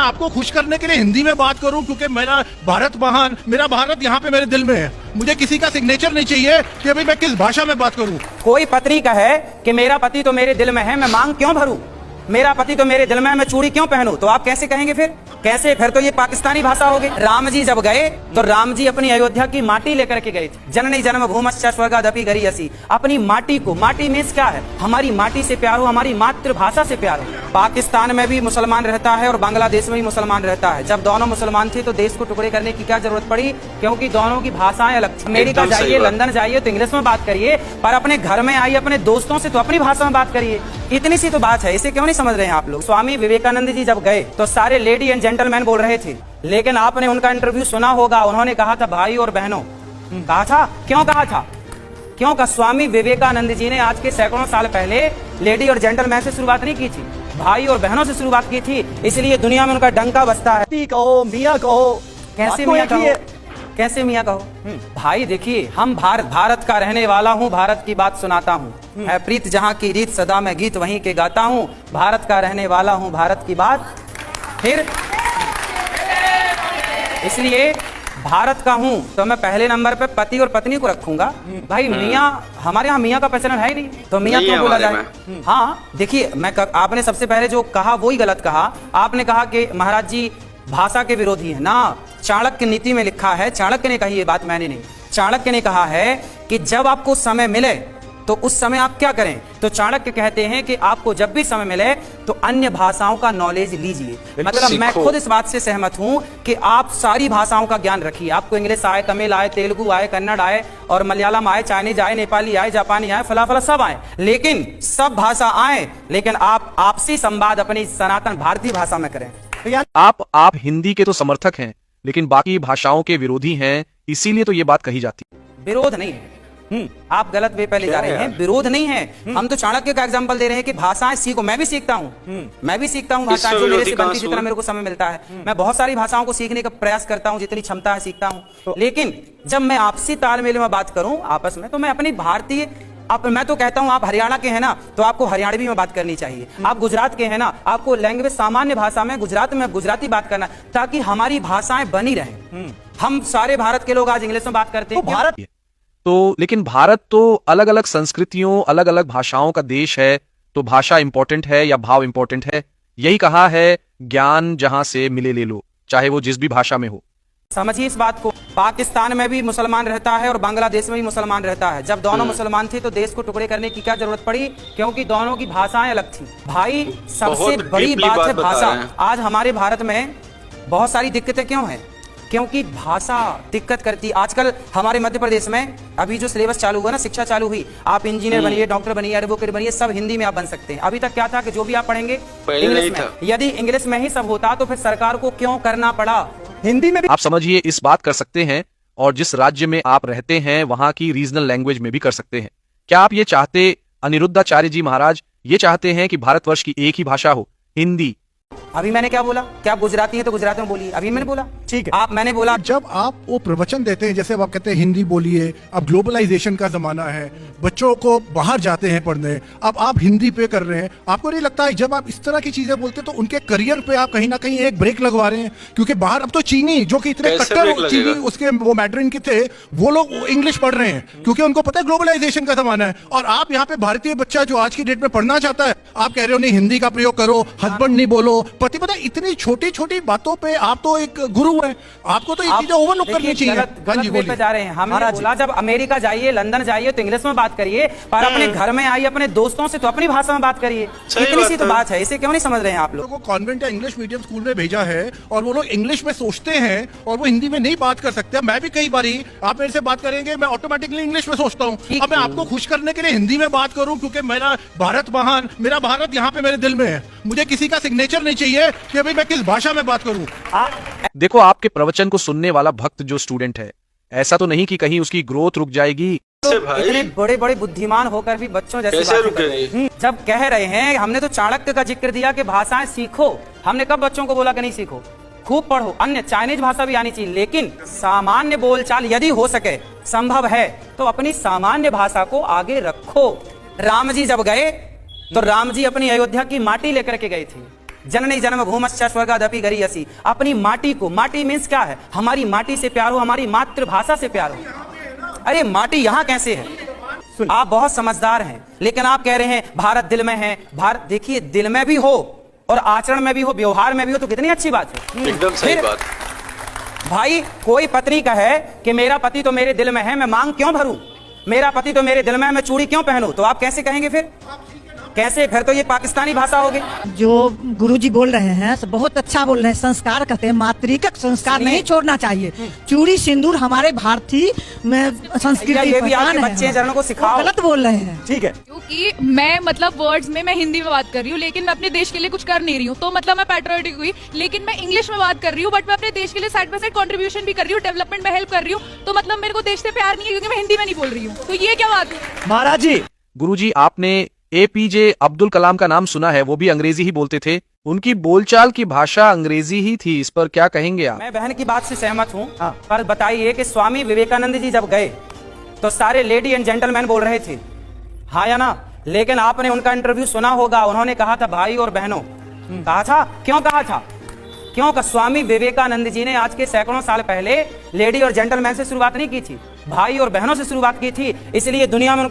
आपको खुश करने के लिए हिंदी में बात करूं क्योंकि मेरा भारत महान, मेरा भारत यहाँ पे मेरे दिल में है। मुझे किसी का सिग्नेचर नहीं चाहिए कि अभी मैं किस भाषा में बात करूं। कोई पत्नी कहे कि मेरा पति तो मेरे दिल में है, मैं मांग क्यों भरूं, मेरा पति तो मेरे दिल में है, मैं चूड़ी क्यों पहनूं, तो आप कैसे कहेंगे फिर? कैसे? फिर तो ये पाकिस्तानी भाषा होगी। राम जी जब गए तो राम जी अपनी अयोध्या की माटी लेकर के गए थे। जननी जन्म भूमश्च स्वर्गादपि गरीयसी, अपनी माटी को, माटी मीन्स क्या है? हमारी माटी से प्यार हो, हमारी मातृभाषा से प्यार हो। पाकिस्तान में भी मुसलमान रहता है और बांग्लादेश में भी मुसलमान रहता है। जब दोनों मुसलमान थे तो देश को टुकड़े करने की क्या जरूरत पड़ी? क्योंकि दोनों की भाषाएं अलग थी। अमेरिका जाइए, लंदन जाइए तो इंग्लिश में बात करिए, पर अपने घर में आइए अपने दोस्तों से तो अपनी भाषा में बात करिए। इतनी सी तो बात है, इसे क्यों नहीं समझ रहे हैं आप लोग? स्वामी विवेकानंद जी जब गए तो सारे लेडी एंड जेंटलमैन बोल रहे थे, लेकिन आपने उनका इंटरव्यू सुना होगा, उन्होंने कहा था भाई और बहनों। कहा था, क्यों कहा था? क्यों कहा? स्वामी विवेकानंद जी ने आज के सैकड़ों साल पहले लेडी और जेंटलमैन से शुरुआत नहीं की थी, भाई और बहनों से शुरुआत की थी। इसलिए दुनिया में उनका डंका बजता है। कहो मियाँ कहो, कैसे मियाँ कहो? कैसे मियाँ कहो? भाई देखिए, हम भारत का रहने वाला हूँ, भारत की बात सुनाता हूँ। है प्रीत जहाँ की रीत, सदा मैं गीत वहीं के गाता हूँ। भारत का रहने वाला हूँ, भारत की बात। फिर इसलिए भारत का हूँ तो मैं पहले नंबर पे पति और पत्नी को रखूंगा। भाई मियाँ, हमारे यहाँ मियाँ का प्रचलन है ही नहीं, तो मियाँ क्यों बोला जाए? हाँ देखिए, आपने सबसे पहले जो कहा वही गलत कहा। आपने कहा कि महाराज जी भाषा के विरोधी है ना। चाणक्य नीति में लिखा है, चाणक्य ने कही ये बात, मैंने नहीं। चाणक्य ने कहा है कि जब आपको समय मिले तो उस समय आप क्या करें? तो चाणक्य कहते हैं कि आपको जब भी समय मिले तो अन्य भाषाओं का नॉलेज लीजिए। मतलब मैं खुद इस बात से सहमत हूं कि आप सारी भाषाओं का ज्ञान रखिए। आपको इंग्लिश आए, तमिल आए, तेलुगु आए, कन्नड़ आए और मलयालम आए, चाइनीज आए, नेपाली आए, जापानी आए, फला फला सब आए, लेकिन सब भाषा आए, लेकिन आप आपसी संवाद अपनी सनातन भारतीय भाषा में करें। आप हिंदी के तो समर्थक हैं, लेकिन बाकी भाषाओं के विरोधी हैं, इसीलिए तो ये बात कही जाती है। विरोध नहीं है, आप गलत वे पे ले जा रहे हैं। विरोध नहीं है, हम तो चाणक्य का एग्जांपल दे रहे हैं कि भाषाएं सीखो। मैं भी सीखता हूँ, मैं भी सीखता हूँ भाषाएं, जो मेरे से बनती, जितना मेरे को समय मिलता है। मैं बहुत सारी भाषाओं को सीखने का प्रयास करता हूँ, जितनी क्षमता है सीखता हूँ। लेकिन जब मैं आपसी तालमेल में बात करूँ आपस में, तो मैं अपनी भारतीय, मैं तो कहता हूं आप हरियाणा के हैं ना, तो आपको हरियाणवी में बात करनी चाहिए। आप गुजरात के हैं ना, आपको लैंग्वेज सामान्य भाषा में गुजरात में गुजराती बात करना, ताकि हमारी भाषाएं बनी रहें। हम सारे भारत के लोग आज इंग्लिश में बात करते हैं तो लेकिन भारत तो अलग अलग संस्कृतियों, अलग अलग भाषाओं का देश है, तो भाषा इंपॉर्टेंट है या भाव इंपॉर्टेंट है? यही कहा है, ज्ञान जहां से मिले ले लो, चाहे वो जिस भी भाषा में हो। समझिए इस बात को। पाकिस्तान में भी मुसलमान रहता है और बांग्लादेश में भी मुसलमान रहता है। जब दोनों मुसलमान थे तो देश को टुकड़े करने की क्या जरूरत पड़ी? क्योंकि दोनों की भाषाएं अलग थी। भाई सबसे बड़ी बात है भाषा। आज हमारे भारत में बहुत सारी दिक्कतें क्यों हैं? क्योंकि भाषा दिक्कत करती। आजकल हमारे मध्य प्रदेश में अभी जो सिलेबस चालू हुआ ना, शिक्षा चालू हुई, आप इंजीनियर बनिए, डॉक्टर बनिए, एडवोकेट बनिए, सब हिंदी में आप बन सकते हैं। अभी तक क्या था कि जो भी आप पढ़ेंगे इंग्लिश में। यदि इंग्लिश में ही सब होता तो फिर सरकार को क्यों करना पड़ा हिंदी में भी? आप समझिए, इस बात कर सकते हैं और जिस राज्य में आप रहते हैं वहां की रीजनल लैंग्वेज में भी कर सकते हैं। क्या आप ये चाहते, अनिरुद्धाचार्य जी महाराज ये चाहते हैं कि भारतवर्ष की एक ही भाषा हो, हिंदी? अभी मैंने क्या बोला? क्या आप गुजराती हैं तो गुजराती में बोलिए। अभी मैंने बोला, ठीक है। आप, मैंने बोला जब आप वो प्रवचन देते हैं, जैसे अब आप कहते हैं हिंदी बोलिए, अब ग्लोबलाइजेशन का जमाना है, बच्चों को बाहर जाते हैं पढ़ने, अब आप हिंदी पे कर रहे हैं, आपको नहीं लगता है जब आप इस तरह की चीजें बोलते हैं तो उनके करियर पे आप कहीं ना कहीं एक ब्रेक लगवा रहे हैं? क्योंकि बाहर अब तो चीनी, जो कि इतने कट्टर चीनी उसके वो मैड्रिन के थे, वो लोग इंग्लिश पढ़ रहे हैं क्योंकि उनको पता है ग्लोबलाइजेशन का जमाना है। और आप यहाँ पे भारतीय बच्चा जो आज की डेट में पढ़ना चाहता है, आप कह रहे हो नहीं हिंदी का प्रयोग करो, हस्बैंड नहीं बोलो, पति। पता इतनी छोटी छोटी बातों पे आप तो एक गुरु हैं, आपको तो ये चीजें ओवरलुक करनी चाहिए। गलत पे जा रहे हैं। हमने बोला जब अमेरिका जाइए, लंदन जाइए तो इंग्लिश में बात करिए, पर अपने घर में आइए अपने दोस्तों से तो अपनी भाषा में बात करिए। इतनी सी तो बात है, इसे क्यों नहीं समझ रहे हैं आप लोग? कॉन्वेंट या इंग्लिश मीडियम स्कूल में भेजा है और वो लोग इंग्लिश में सोचते हैं और वो हिंदी में नहीं बात कर सकते। मैं भी कई बारी, आप मेरे से बात करेंगे, मैं ऑटोमेटिकली इंग्लिश में सोचता हूँ। अब मैं आपको खुश करने के लिए हिंदी में बात करूं क्योंकि मेरा भारत महान, मेरा भारत यहाँ पे मेरे दिल में है। मुझे किसी का सिग्नेचर नहीं चाहिए कि अभी मैं किस भाषा में बात करूं। देखो, आपके प्रवचन को सुनने वाला भक्त जो स्टूडेंट है, ऐसा तो नहीं कि कहीं उसकी ग्रोथ रुक जाएगी। तो इतने बड़े बड़े बुद्धिमान होकर भी बच्चों जैसे बातें कर रहे हैं। जब कह रहे हैं, हमने तो चाणक्य का जिक्र दिया कि भाषाएं सीखो। हमने कब बच्चों को बोला कि नहीं सीखो, खूब पढ़ो, अन्य चाइनीज भाषा भी आनी चाहिए, लेकिन सामान्य बोलचाल यदि हो सके, संभव है तो अपनी सामान्य भाषा को आगे रखो। राम जी जब गए तो राम जी अपनी अयोध्या की माटी लेकर के गए थे। जननी जन्म भूमश्च स्वर्गादपि गरीयसी। अपनी माटी को, माटी मीन्स क्या है, हमारी माटी से प्यार हो, हमारी मातृभाषा से प्यार हो। अरे माटी यहाँ कैसे है? आप बहुत समझदार हैं, लेकिन आप कह रहे हैं भारत दिल में है। भारत, देखिए, दिल में भी हो और आचरण में भी हो, व्यवहार में भी हो, तो कितनी अच्छी बात है। एकदम सही बात। भाई कोई पत्नी कहे कि मेरा पति तो मेरे दिल में है, मैं मांग क्यों भरूं, मेरा पति तो मेरे दिल में है, मैं चूड़ी क्यों पहनूं, तो आप कैसे कहेंगे फिर? कैसे? फिर तो ये पाकिस्तानी भाषा होगी। जो गुरुजी बोल रहे हैं तो बहुत अच्छा बोल रहे हैं। संस्कार कहते हैं, मातृका संस्कार नहीं छोड़ना चाहिए। चूड़ी सिंदूर हमारे भारतीय में संस्कृति ये भी पहचान आपके है। बच्चे जनों को सिखाओ। वो गलत बोल रहे हैं। ठीक है, क्योंकि मैं मतलब वर्ड्स में मैं हिंदी में बात कर रही हूँ, लेकिन मैं अपने देश के लिए कुछ कर नहीं रही हूँ, तो मतलब मैं पैट्रियोटिक हुई। लेकिन मैं इंग्लिश में बात कर रही हूँ, बट मैं अपने देश के लिए साइड बाय साइड कंट्रीब्यूशन भी कर रही हूँ, डेवलपमेंट में हेल्प कर रही हूँ, तो मतलब मेरे को देश से प्यार नहीं है, क्योंकि मैं हिंदी में नहीं बोल रही हूँ। तो ये क्या बात है? महाराज जी, गुरुजी, आपने एपीजे अब्दुल कलाम का नाम सुना है, वो भी अंग्रेजी ही बोलते थे, उनकी बोलचाल की भाषा अंग्रेजी ही थी, इस पर क्या कहेंगे आप? मैं बहन की बात से सहमत हूँ, पर बताइए कि स्वामी विवेकानंद जी जब गए तो सारे लेडी एंड जेंटलमैन बोल रहे थे, हाँ या ना? लेकिन आपने उनका इंटरव्यू सुना होगा, उन्होंने कहा था भाई और बहनों, कहा था। क्यों कहा था? क्यों? स्वामी विवेकानंद जी ने आज के सैकड़ों साल पहले लेडी और जेंटलमैन से शुरुआत नहीं की थी, भाई और बहनों से शुरुआत की थी। इसलिए दुनिया में